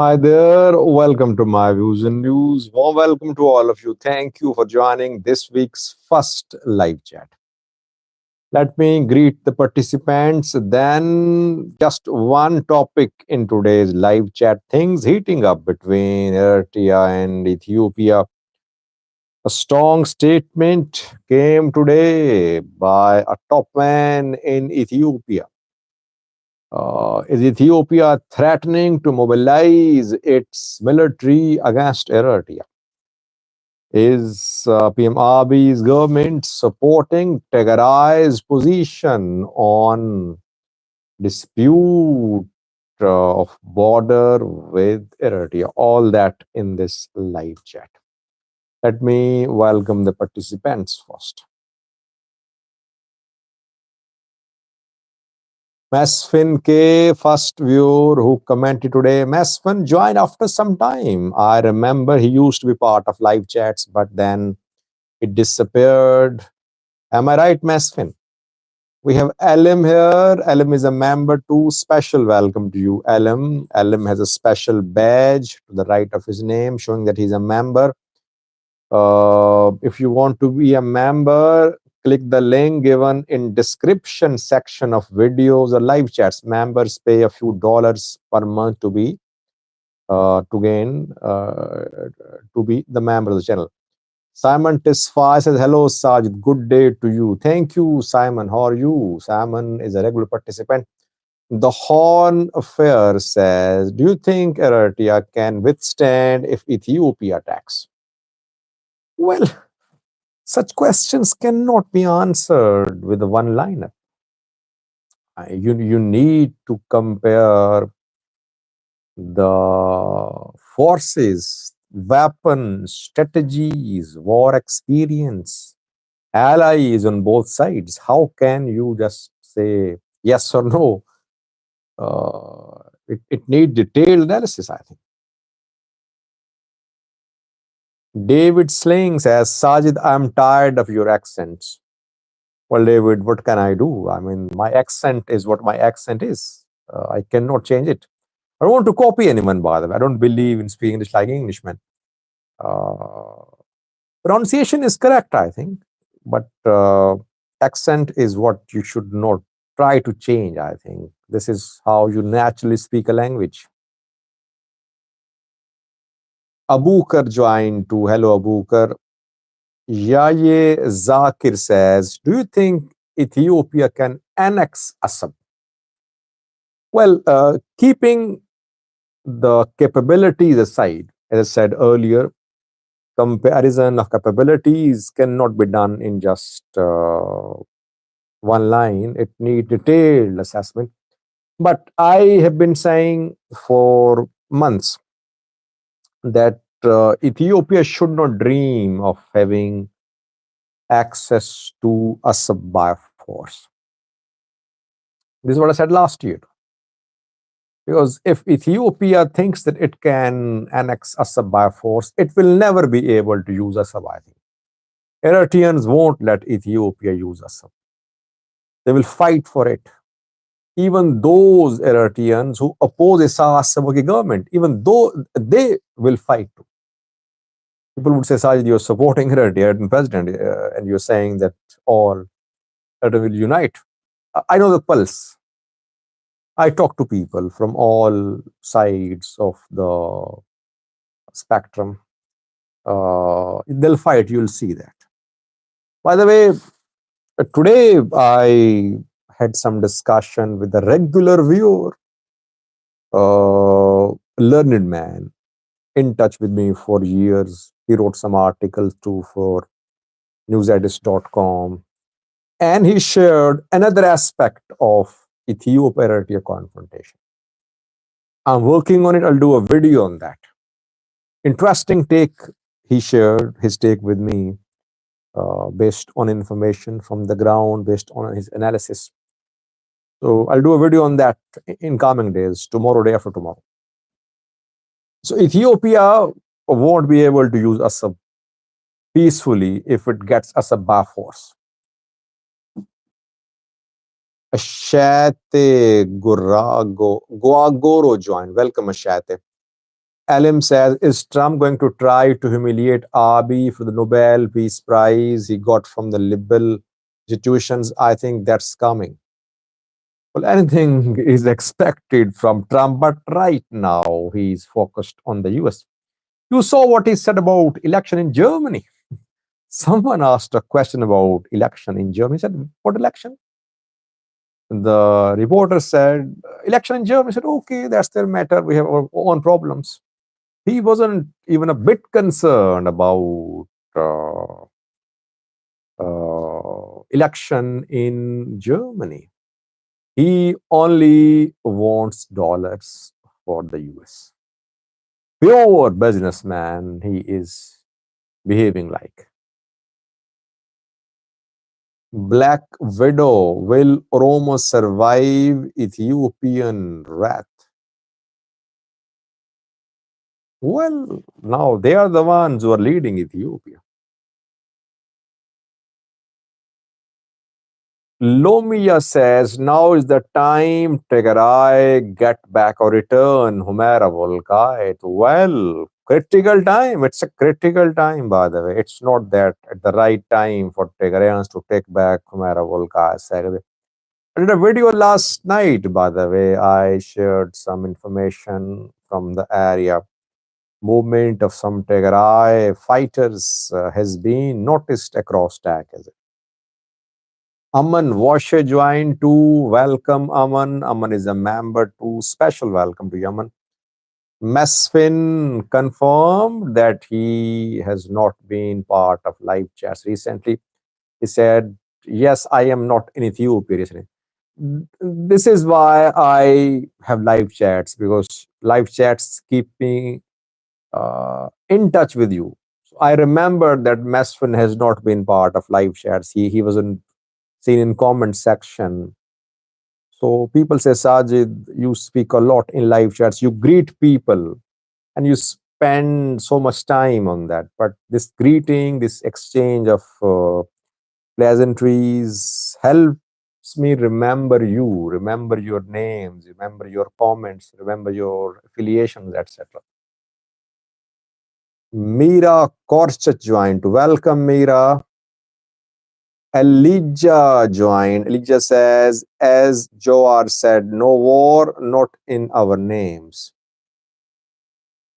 Hi there, welcome to My Views and News. Warm welcome to all of you. Thank you for joining this week's first live chat. Let me greet the participants. Then, just one topic in today's live chat, things heating up between Eritrea and Ethiopia. A strong statement came today by a top man in Ethiopia. Is Ethiopia threatening to mobilize its military against Eritrea? Is PM Abiy's government supporting Tigray's position on dispute of border with Eritrea? All that in this live chat. Let me welcome the participants first. Masfin K, first viewer who commented today. Masfin joined after some time. I remember he used to be part of live chats, but then it disappeared. Am I right, Masfin? We have Elim here. Elim is a member too. Special welcome to you, Elim. Elim has a special badge to the right of his name showing that he's a member. If you want to be a member, click the link given in description section of videos or live chats. Members pay a few dollars per month to be to be the member of the channel. Simon Tesfaye says, hello, Sajid. Good day to you. Thank you, Simon. How are you? Simon is a regular participant. The Horn Affair says, do you think Eritrea can withstand if Ethiopia attacks? Well, such questions cannot be answered with a one liner. You need to compare the forces, weapons, strategies, war experience, allies on both sides. How can you just say yes or no? It needs detailed analysis, I think. David Sling says, Sajid, I'm tired of your accents. Well, David, what can I do? I mean, my accent is what my accent is. I cannot change it. I don't want to copy anyone, by the way. I don't believe in speaking English like Englishmen. Uh, Pronunciation is correct, I think, but accent is what you should not try to change, I think. This is how you naturally speak a language. Abukar joined too. Hello, Abukar. Yaye Zakir says, do you think Ethiopia can annex Assam? Well, keeping the capabilities aside, as I said earlier, comparison of capabilities cannot be done in just one line. It needs detailed assessment. But I have been saying for months that Ethiopia should not dream of having access to Assam by force. This is what I said last year. Because if Ethiopia thinks that it can annex Assam by force, it will never be able to use Assam, I think. Eritreans won't let Ethiopia use Assam. They will fight for it. Even those Eritreans who oppose Isaias Afwerki government, even though they will fight too. People would say, Sajid, you're supporting Eritrean president, and you're saying that all Eritrea will unite. I know the pulse. I talk to people from all sides of the spectrum. They'll fight, you'll see that. By the way, today I had some discussion with a regular viewer, learned man, in touch with me for years. He wrote some articles too for newsedis.com. And he shared another aspect of Ethiopia-Eritrea confrontation. I'm working on it. I'll do a video on that. Interesting take. He shared his take with me based on information from the ground, based on his analysis. So I'll do a video on that in coming days, tomorrow, day after tomorrow. So Ethiopia won't be able to use Assam peacefully if it gets Assam by force. Ashate Guagoro joined. Welcome, Ashate. Alim says, is Trump going to try to humiliate Abiy for the Nobel Peace Prize he got from the liberal institutions? I think that's coming. Well, anything is expected from Trump, but right now he's focused on the US. You saw what he said about election in Germany. Someone asked a question about election in Germany. He said, what election? The reporter said, election in Germany. He said, okay, that's their matter. We have our own problems. He wasn't even a bit concerned about election in Germany. He only wants dollars for the US. Pure businessman, he is behaving like. Black Widow, will Oromo survive Ethiopian wrath? Well, now they are the ones who are leading Ethiopia. Lomia says, now is the time Tigray get back or return Humera Volkait. Well, critical time. It's a critical time, by the way. It's not that at the right time for Tigrayans to take back Humera Volkait. I did a video last night, by the way. I shared some information from the area. Movement of some Tigray fighters has been noticed across TAC. Aman Washer joined too. Welcome, Aman. Aman is a member too. Special welcome to you, Aman. Mesfin confirmed that he has not been part of live chats recently. He said, yes, I am not in Ethiopia recently. This is why I have live chats, because live chats keep me in touch with you. So I remember that Mesfin has not been part of live chats. He wasn't seen in comment section. So people say, Sajid, you speak a lot in live chats. You greet people and you spend so much time on that. But this greeting, this exchange of pleasantries helps me remember you, remember your names, remember your comments, remember your affiliations, etc. Mira Korchach joined. Welcome, Mira. Elijah joined. Elijah says, as Joar said, no war, not in our names.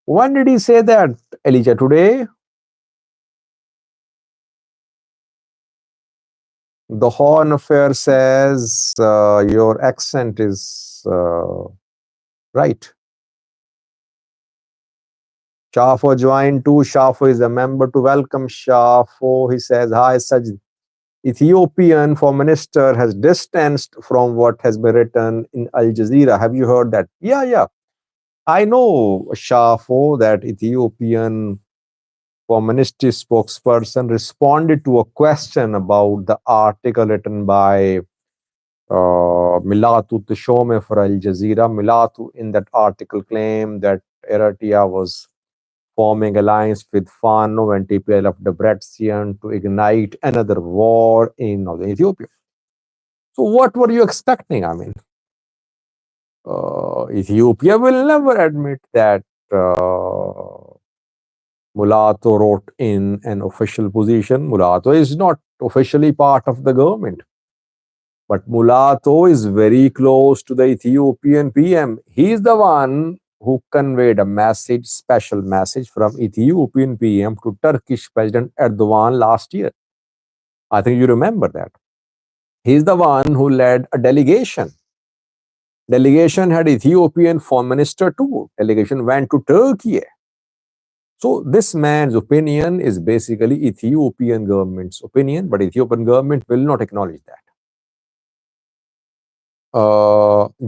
When did he say that, Elijah? Today? The Horn Affair says your accent is right. Shafo joined too. Shafo is a member to welcome Shafo. He says, hi, Sajid. Ethiopian foreign minister has distanced from what has been written in Al Jazeera. Have you heard that? Yeah. I know, Shafo, that Ethiopian foreign ministry spokesperson responded to a question about the article written by Milatu Tishome for Al Jazeera. Milatu, in that article, claimed that Eritrea was forming alliance with Fano and TPLF Debrecen to ignite another war in northern Ethiopia. So what were you expecting? I mean, Ethiopia will never admit that Mulato wrote in an official position. Mulato is not officially part of the government. But Mulato is very close to the Ethiopian PM. He is the one who conveyed a message, special message from Ethiopian PM to Turkish President Erdogan last year. I think you remember that. He is the one who led a delegation. Delegation had Ethiopian foreign minister too. Delegation went to Turkey. So this man's opinion is basically Ethiopian government's opinion, but Ethiopian government will not acknowledge that.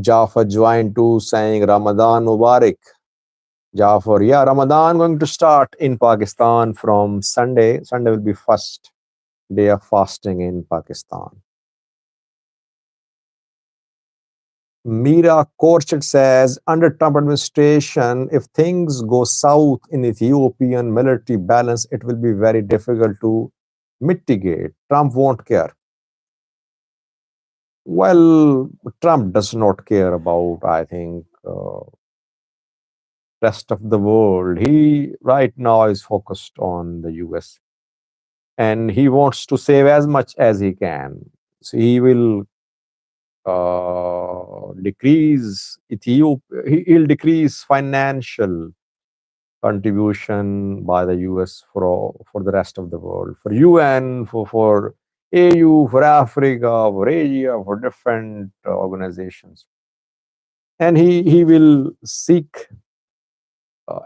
Jafar joined to saying Ramadan Mubarak. Jafar, yeah, Ramadan going to start in Pakistan from Sunday. Sunday will be first day of fasting in Pakistan. Mira Korchet says, under Trump administration, if things go south in Ethiopian military balance, it will be very difficult to mitigate. Trump won't care. Well, Trump does not care about, I think, rest of the world. He right now is focused on the US, and he wants to save as much as he can. So he will decrease Ethiopia. He'll decrease financial contribution by the US for the rest of the world, for UN, for AU, for Africa, for Asia, for different organizations. And he will seek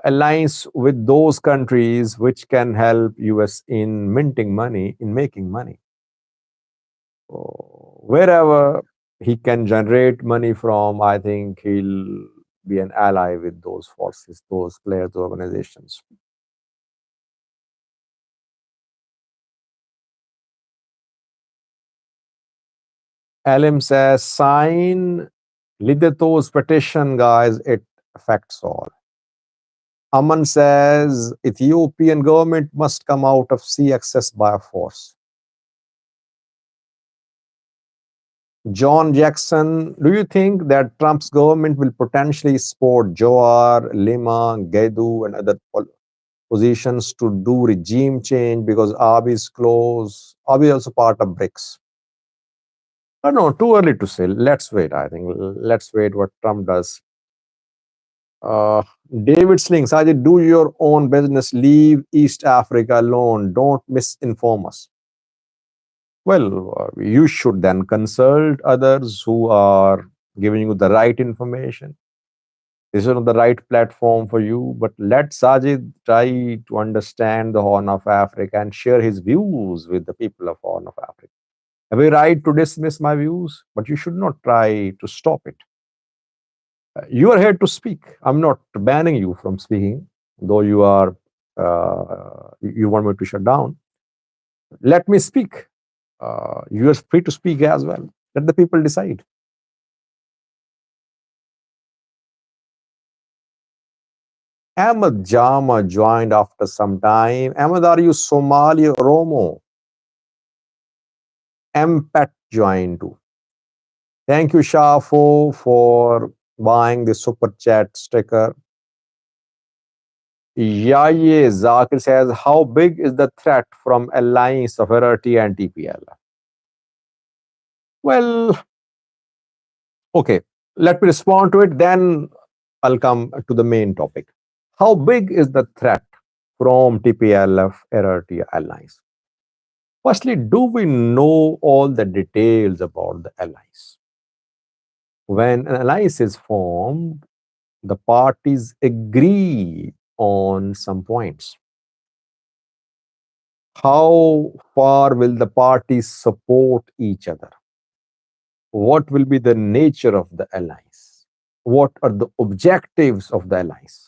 alliance with those countries which can help US in minting money, in making money. Wherever he can generate money from, I think he'll be an ally with those forces, those players, those organizations. Alim says, sign Lideto's petition, guys. It affects all. Aman says, Ethiopian government must come out of sea access by force. John Jackson, do you think that Trump's government will potentially support Johar, Lima, Gedu, and other positions to do regime change because Abiy is close? Abiy is also part of BRICS. I don't know, too early to say. Let's wait, I think. Let's wait what Trump does. Uh, David Sling, Sajid, do your own business. Leave East Africa alone. Don't misinform us. Well, you should then consult others who are giving you the right information. This is not the right platform for you, but let Sajid try to understand the Horn of Africa and share his views with the people of Horn of Africa. I have a right to dismiss my views, but you should not try to stop it. You are here to speak. I'm not banning you from speaking, though you want me to shut down. Let me speak. You are free to speak as well. Let the people decide. Ahmed Jama joined after some time. Ahmed, are you Somali or Oromo? Mpet joined too. Thank you, Shafo, for buying the super chat sticker. Yaye Zakir says, how big is the threat from alliance of Eritrea and TPL? Well, okay, let me respond to it, then I'll come to the main topic. How big is the threat from TPLF Eritrea alliance? Firstly, do we know all the details about the alliance? When an alliance is formed, the parties agree on some points. How far will the parties support each other? What will be the nature of the alliance? What are the objectives of the alliance?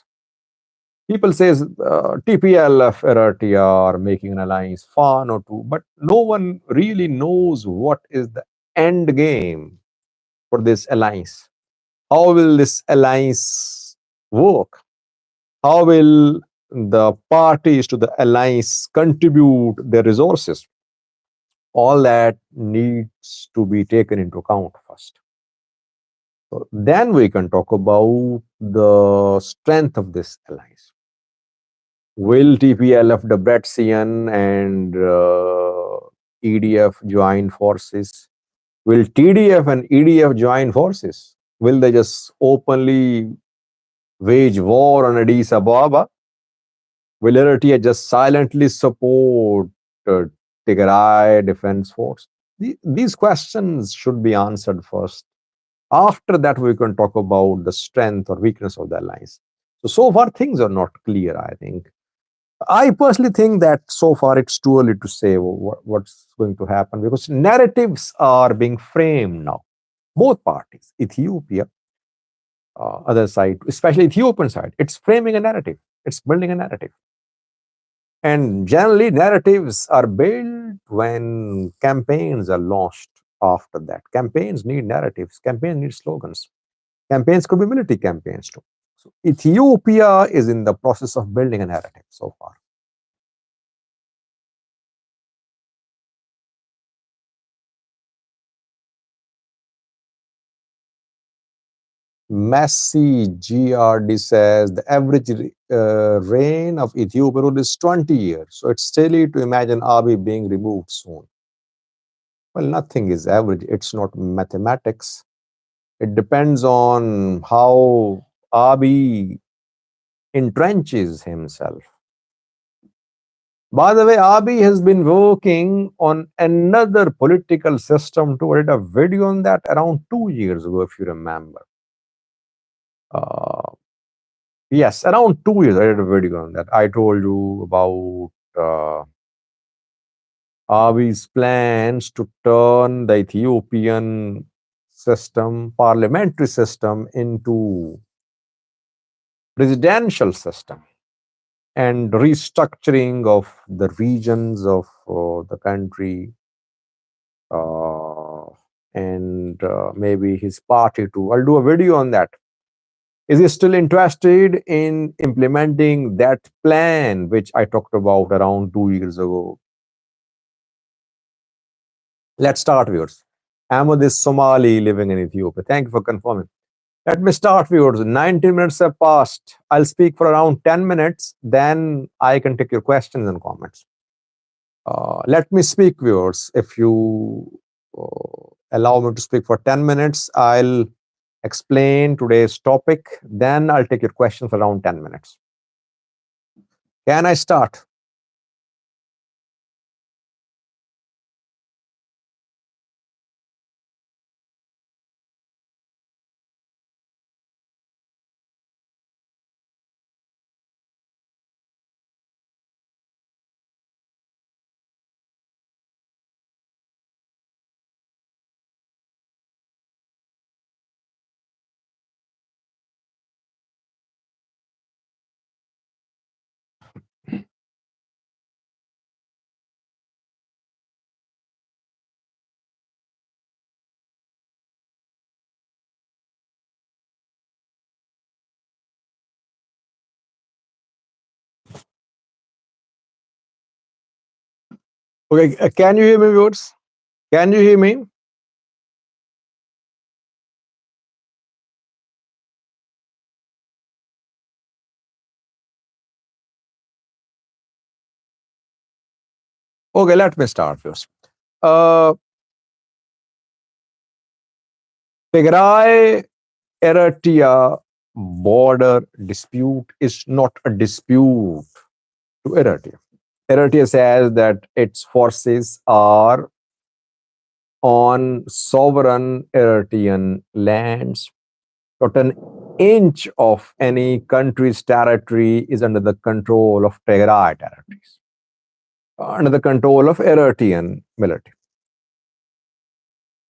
People says TPLF, Eritrea are making an alliance, fun or two, but no one really knows what is the end game for this alliance. How will this alliance work? How will the parties to the alliance contribute their resources? All that needs to be taken into account first. So then we can talk about the strength of this alliance. Will TPLF, Debrecen, and EDF join forces? Will TDF and EDF join forces? Will they just openly wage war on Addis Ababa? Will Eritrea just silently support uh, Tigray Defense Force? These questions should be answered first. After that, we can talk about the strength or weakness of the alliance. So far, things are not clear, I think. I personally think that so far it's too early to say what's going to happen because narratives are being framed now. Both parties, Ethiopia, other side, especially Ethiopian side, it's framing a narrative. It's building a narrative. And generally, narratives are built when campaigns are launched after that. Campaigns need narratives, campaigns need slogans. Campaigns could be military campaigns too. So Ethiopia is in the process of building a narrative so far. Massey GRD says the average reign of Ethiopia is 20 years. So it's silly to imagine Abiy being removed soon. Well, nothing is average. It's not mathematics. It depends on how Abiy entrenches himself. By the way, Abiy has been working on another political system too. I did a video on that around 2 years ago, if you remember. Uh, yes, around 2 years, I did a video on that. I told you about Abiy's plans to turn the Ethiopian system, parliamentary system, into presidential system, and restructuring of the regions of the country, and maybe his party too. I'll do a video on that. Is he still interested in implementing that plan which I talked about around 2 years ago? Let's start, viewers. Ahmed is Somali living in Ethiopia. Thank you for confirming. Let me start, viewers. 90 minutes have passed. I'll speak for around 10 minutes. Then I can take your questions and comments. Let me speak, viewers. If you allow me to speak for 10 minutes, I'll explain today's topic. Then I'll take your questions for around 10 minutes. Can I start? Okay, can you hear me, viewers? Can you hear me? Okay, let me start, viewers. Tigray Eritrea border dispute is not a dispute to Eritrea. Eritrea says that its forces are on sovereign Eritrean lands. Not an inch of any country's territory is under the control of Tigray territories, under the control of Eritrean military.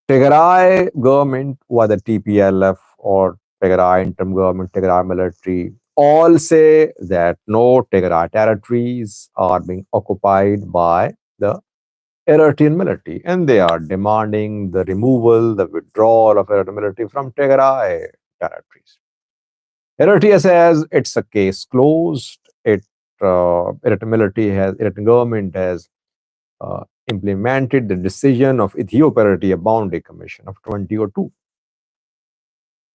Tigray government, whether TPLF or Tigray interim government, Tigray military, all say that no Tigray territories are being occupied by the Eritrean military, and they are demanding the removal, the withdrawal of Eritrean military from Tigray territories. Eritrea says it's a case closed. Eritrean government has implemented the decision of Ethiopia Boundary Commission of 2002.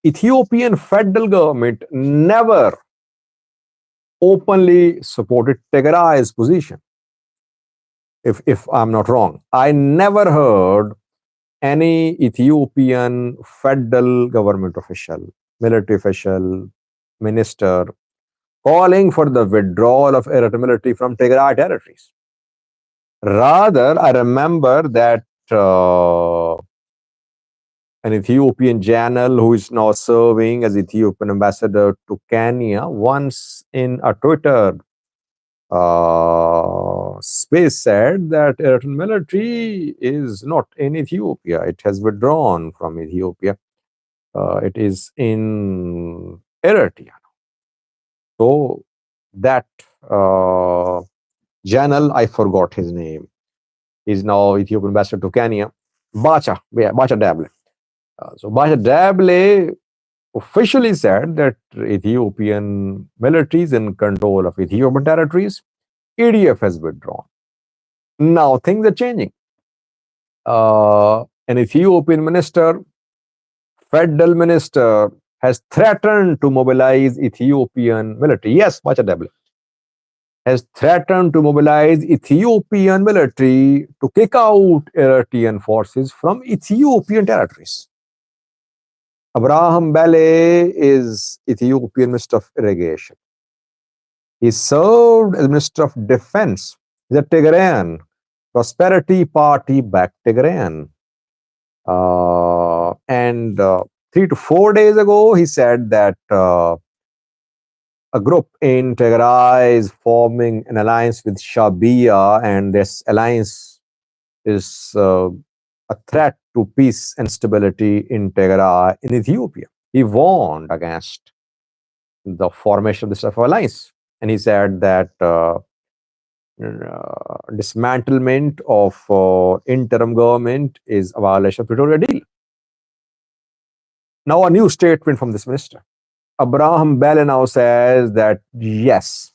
Ethiopian federal government never openly supported Tigray's position. If I'm not wrong, I never heard any Ethiopian federal government official, military official, minister calling for the withdrawal of Eritrean military from Tigray territories. Rather, I remember that an Ethiopian general who is now serving as Ethiopian ambassador to Kenya once in a Twitter space said that Eritrean military is not in Ethiopia. It has withdrawn from Ethiopia. It is in Eritrea. So that general, I forgot his name, is now Ethiopian ambassador to Kenya. Bacha Dable. So Bacha Dable officially said that Ethiopian military is in control of Ethiopian territories. EDF has withdrawn. Now things are changing. An Ethiopian minister, federal minister, has threatened to mobilize Ethiopian military. Yes, watch it, has threatened to mobilize Ethiopian military to kick out Eritrean forces from Ethiopian territories. Abraham Bale is Ethiopian Minister of Irrigation. He served as Minister of Defense. He's a Tigrayan, Prosperity Party backed Tigrayan. And 3 to 4 days ago, he said that a group in Tigray is forming an alliance with Shabia, and this alliance is a threat to peace and stability in Tigray in Ethiopia. He warned against the formation of this type of alliance, and he said that dismantlement of interim government is a violation of Pretoria deal. Now, a new statement from this minister. Abraham Bale now says that yes,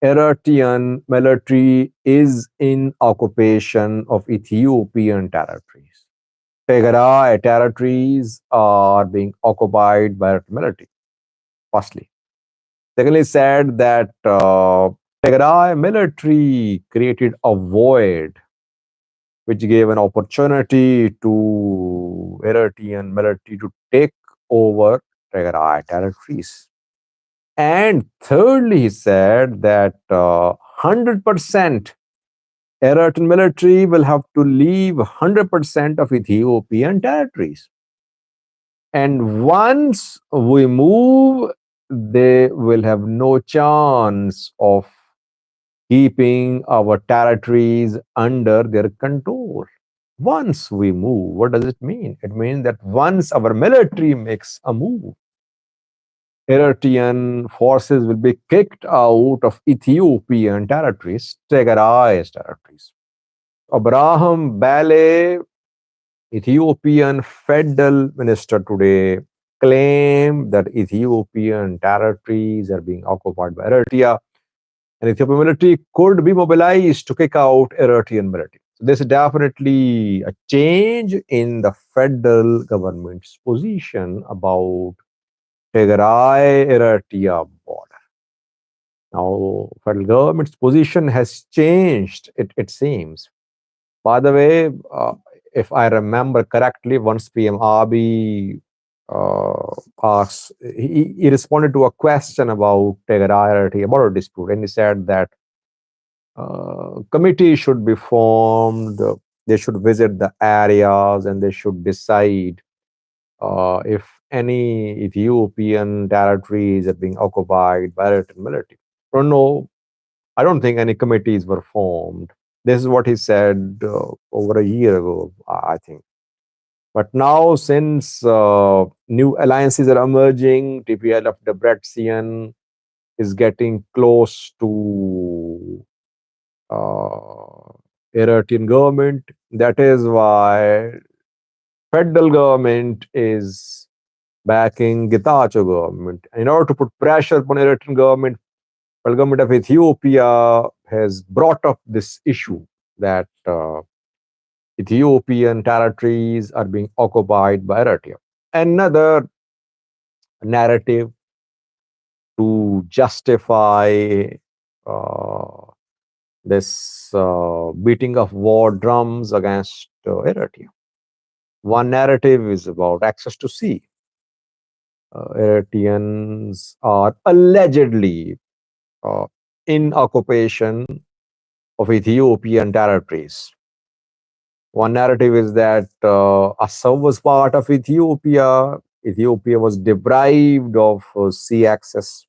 Eritrean military is in occupation of Ethiopian territories. Tigray territories are being occupied by Eritrean military, firstly. Secondly, said that Tigray military created a void which gave an opportunity to Eritrean military to take over Tigray territories. And thirdly, he said that 100% Eritrean military will have to leave 100% of Ethiopian territories. And once we move, they will have no chance of keeping our territories under their control. Once we move, what does it mean? It means that once our military makes a move, Eritrean forces will be kicked out of Ethiopian territories, Tigray's territories. Abraham Bale, Ethiopian federal minister today, claimed that Ethiopian territories are being occupied by Eritrea, and Ethiopian military could be mobilized to kick out Eritrean military. So this is definitely a change in the federal government's position about Tigray-Eritrea border. Now, federal government's position has changed, it seems. By the way, if I remember correctly, once PM Abiy asked, he responded to a question about Tigray-Eritrea border dispute, and he said that committee should be formed, they should visit the areas, and they should decide if any Ethiopian territories are being occupied by Eritrean military. I don't think any committees were formed. This is what he said over a year ago, I think. But now, since new alliances are emerging, TPLF Debrecen is getting close to Eritrean government. That is why federal government is backing Getachew government. In order to put pressure upon Eritrean government, the government of Ethiopia has brought up this issue that Ethiopian territories are being occupied by Eritrea. Another narrative to justify uh, this beating of war drums against Eritrea. One narrative is about access to sea. Eritreans are allegedly in occupation of Ethiopian territories. One narrative is that Assam was part of Ethiopia. Ethiopia was deprived of sea access.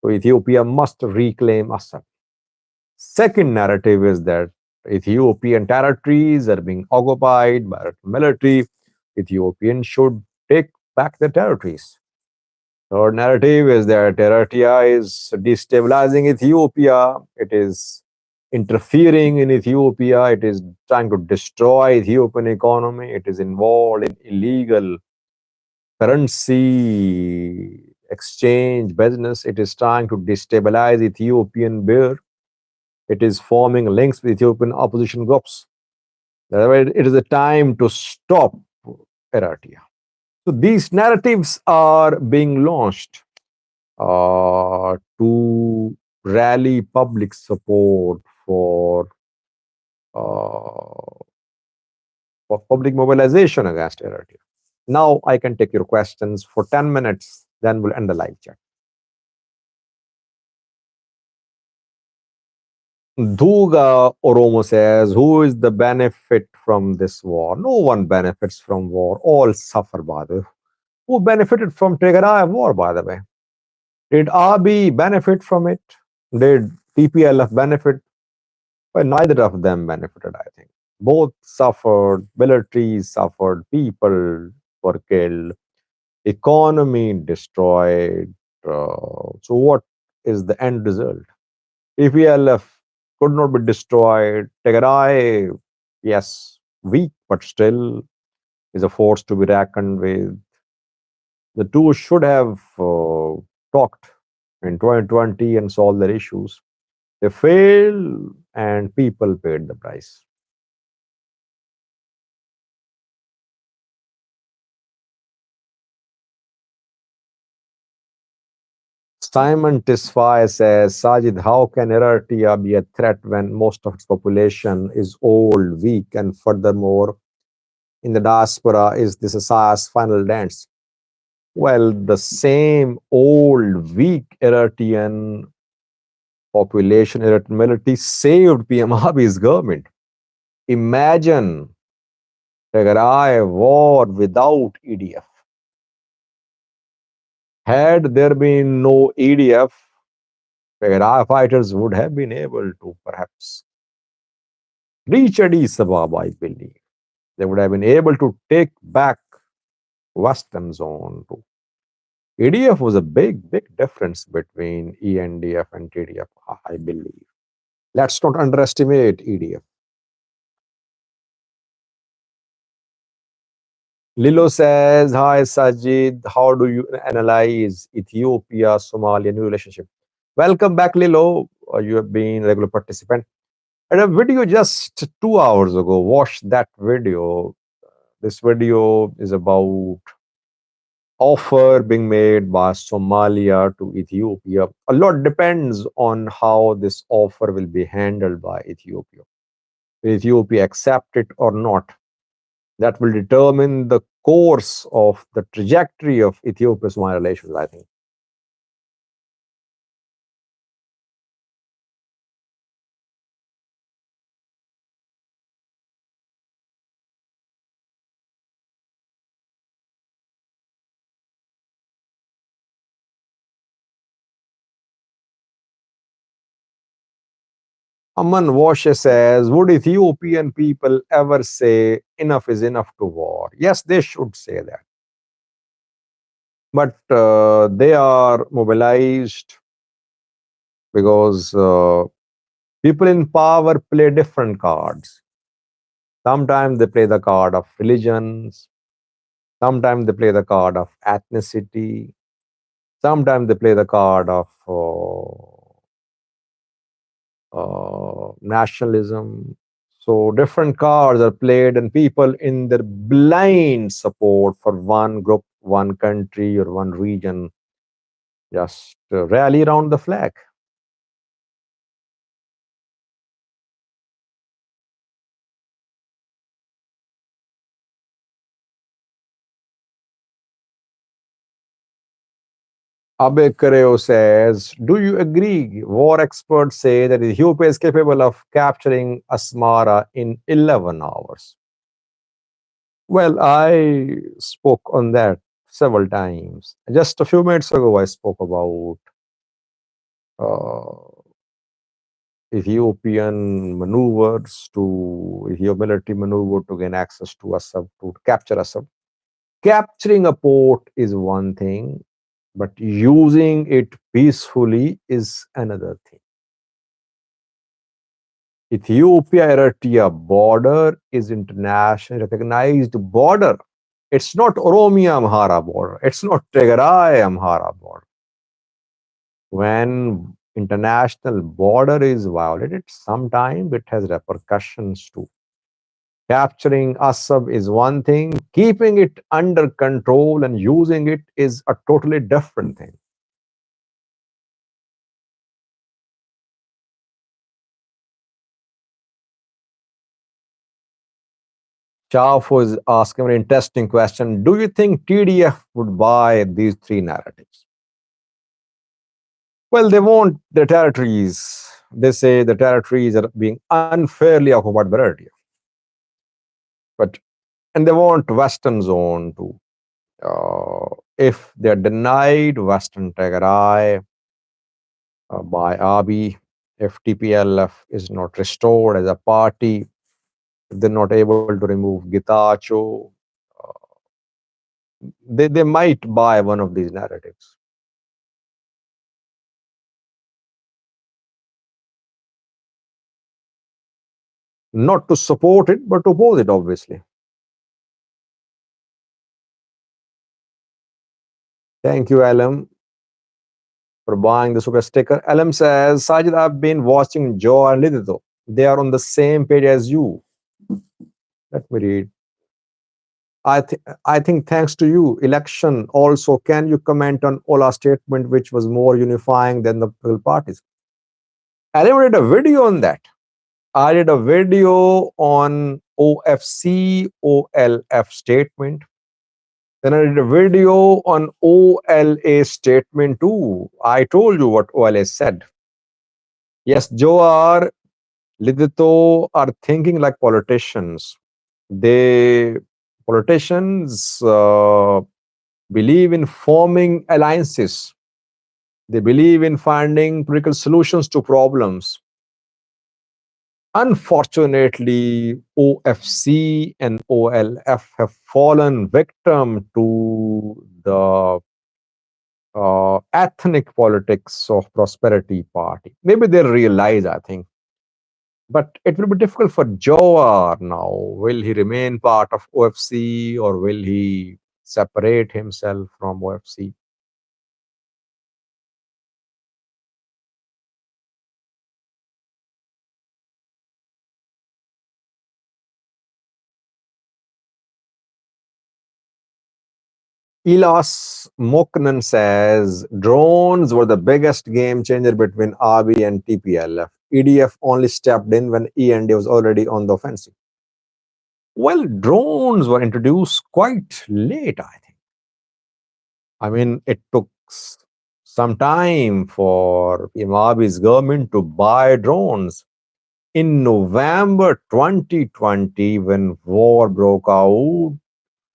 So Ethiopia must reclaim Assam. Second narrative is that Ethiopian territories are being occupied by military. Ethiopians should take back their territories. Third narrative is that Eritrea is destabilizing Ethiopia. It is interfering in Ethiopia. It is trying to destroy Ethiopian economy. It is involved in illegal currency exchange business. It is trying to destabilize Ethiopian birr. It is forming links with Ethiopian opposition groups. It is a time to stop Eritrea. So these narratives are being launched to rally public support uh, for public mobilization against Eritrea. Now I can take your questions for 10 minutes, then we'll end the live chat. Duga Oromo says, who is the benefit from this war? No one benefits from war. All suffer, by the way. Who benefited from Tigray war, by the way? Did Abiy benefit from it? Did TPLF benefit? Well, neither of them benefited, I think. Both suffered, militaries suffered, people were killed, economy destroyed. So, what is the end result? TPLF could not be destroyed. Tigray, yes, weak, but still is a force to be reckoned with. The two should have talked in 2020 and solved their issues. They failed, and people paid the price. Simon Tisfaye says, Sajid, how can Eritrea be a threat when most of its population is old, weak, and furthermore, in the diaspora, is this Isaiah's final dance? Well, the same old, weak Eritrean population, Eritrean military saved PM Abiy's government. Imagine Tigray war without EDF. Had there been no EDF, Tigray fighters would have been able to perhaps reach Addis Ababa, I believe. They would have been able to take back Western Zone too. EDF was a big difference between ENDF and TDF, I believe. Let's not underestimate EDF. Lilo says, hi Sajid, how do you analyze Ethiopia Somalia new relationship? Welcome back, Lilo. You have been a regular participant. And a video just 2 hours ago. Watch that video. This video is about offer being made by Somalia to Ethiopia. A lot depends on how this offer will be handled by Ethiopia. Will Ethiopia accept it or not? That will determine the course of the trajectory of Ethiopia-Somalia relations, I think. Aman Washe says, would Ethiopian people ever say enough is enough to war? Yes, they should say that. But they are mobilized because people in power play different cards. Sometimes they play the card of religions, sometimes they play the card of ethnicity, sometimes they play the card of nationalism. So different cards are played, and people in their blind support for one group, one country, or one region just rally around the flag. Abe Kareo says, do you agree? War experts say that Ethiopia is capable of capturing Asmara in 11 hours. Well, I spoke on that several times. Just a few minutes ago, I spoke about uh, Ethiopian maneuvers to Ethiopian military maneuver to gain access to Assab, to capture Assab. Capturing a port is one thing, but using it peacefully is another thing. Ethiopia-Eritrea border is internationally recognized border. It's not Oromia-Amhara border. It's not Tigray-Amhara border. When international border is violated, sometimes it has repercussions too. Capturing Assad is one thing, keeping it under control and using it is a totally different thing. Chauf was asking an interesting question. Do you think TDF would buy these three narratives? Well, they want the territories. They say the territories are being unfairly occupied by Eritrea. But and they want Western zone too. If they're denied Western Tigray by Abiy, if TPLF is not restored as a party, if they're not able to remove Gitacho, they might buy one of these narratives. Not to support it, but to oppose it, obviously. Thank you, Alam, for buying the super sticker. Alam says, Sajid, I've been watching Joe and Lidito. They are on the same page as you. Let me read. I think thanks to you, election also. Can you comment on Ola's statement, which was more unifying than the political parties? I did a video on that. I did a video on OFC OLF statement. Then I did a video on OLA statement too. I told you what OLA said. Yes, Joar, Lidito are thinking like politicians. They politicians believe in forming alliances. They believe in finding political solutions to problems. Unfortunately, OFC and OLF have fallen victim to the ethnic politics of prosperity party. Maybe they'll realize, I think. But it will be difficult for Jawar now. Will he remain part of OFC or will he separate himself from OFC? Elos Moknan says drones were the biggest game changer between Abiy and TPLF. EDF only stepped in when END was already on the offensive. Well, drones were introduced quite late, I think. I mean, it took some time for Abiy's government to buy drones. In November 2020, when war broke out,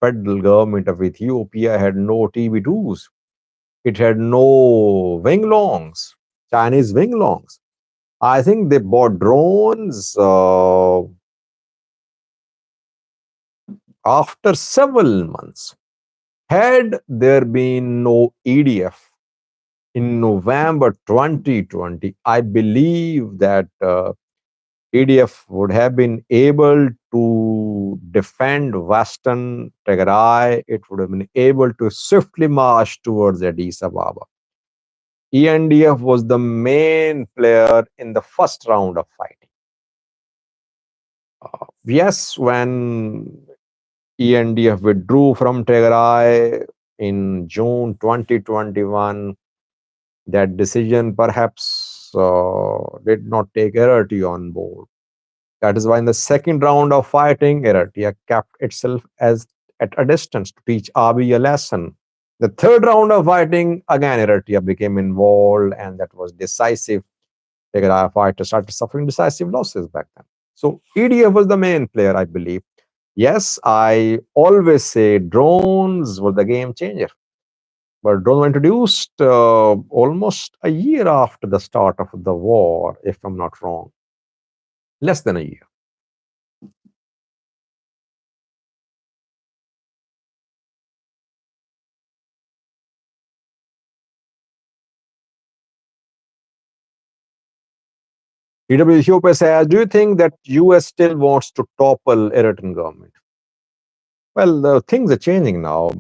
federal government of Ethiopia had no TB2s. It had no wing longs, Chinese wing longs. I think they bought drones after several months. Had there been no EDF in November 2020, I believe that EDF would have been able to defend Western Tigray. It would have been able to swiftly march towards Addis Ababa. ENDF was the main player in the first round of fighting. Yes, when ENDF withdrew from Tigray in June 2021, that decision perhaps did not take Eritrea on board. That is why in the second round of fighting, Eritrea kept itself as at a distance to teach Abiy a lesson. The third round of fighting, again, Eritrea became involved, and that was decisive. Tigray fighters started suffering decisive losses back then. So EDF was the main player, I believe. Yes, I always say drones were the game changer. But drones were introduced almost a year after the start of the war, if I'm not wrong. Less than a year. EW Ethiopia says, do you think that US still wants to topple Eritrean government? Well, things are changing now.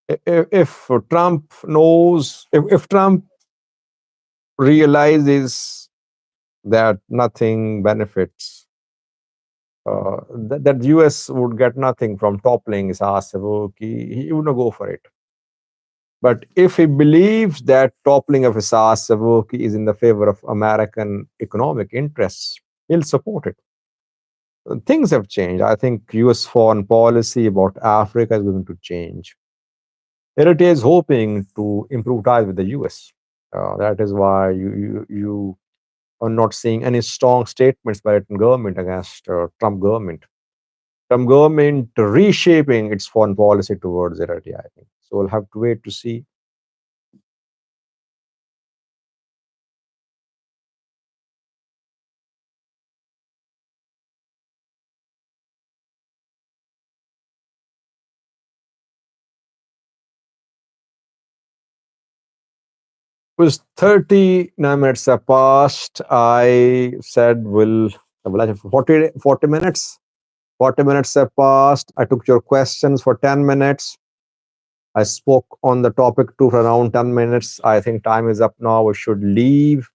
If Trump knows, if Trump realizes that nothing benefits that US would get nothing from toppling Isaias Afwerki, he would not go for it. But if he believes that toppling of Isaias Afwerki is in the favor of American economic interests, he'll support it. Things have changed. I think US foreign policy about Africa is going to change. Eritrea is hoping to improve ties with the US. That is why you are not seeing any strong statements by American government against Trump government. Trump government reshaping its foreign policy towards Eritrea, I think. So we'll have to wait to see. It was 39 minutes have passed. I said we'll have 40 minutes. 40 minutes have passed. I took your questions for 10 minutes. I spoke on the topic too for around 10 minutes. I think time is up now. We should leave.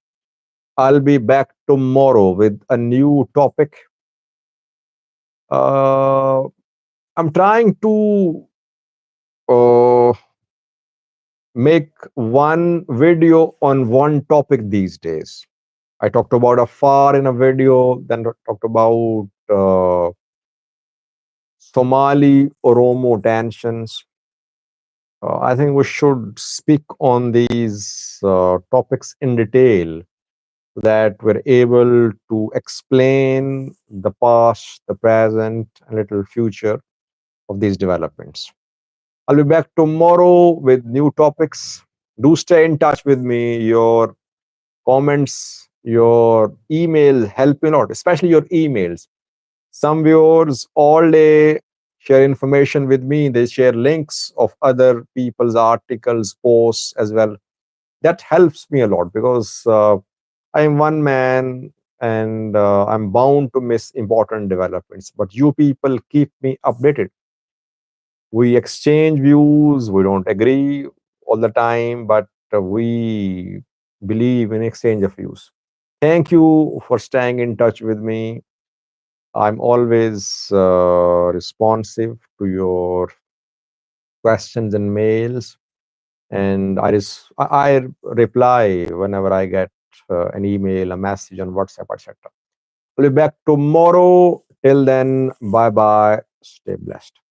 I'll be back tomorrow with a new topic. Uh, I'm trying to uh, make one video on one topic these days. I talked about Afar in a video, then talked about Somali Oromo tensions. I think we should speak on these topics in detail so that we're able to explain the past, the present, and little future of these developments. I'll be back tomorrow with new topics. Do stay in touch with me. Your comments, your email help me a lot, especially your emails. Some viewers all day share information with me. They share links of other people's articles, posts as well. That helps me a lot because I'm one man and I'm bound to miss important developments. But you people keep me updated. We exchange views, we don't agree all the time, but we believe in exchange of views. Thank you for staying in touch with me. I'm always responsive to your questions and mails, and I reply whenever I get an email, a message on WhatsApp, etc. I'll be back tomorrow. Till then, bye bye. Stay blessed.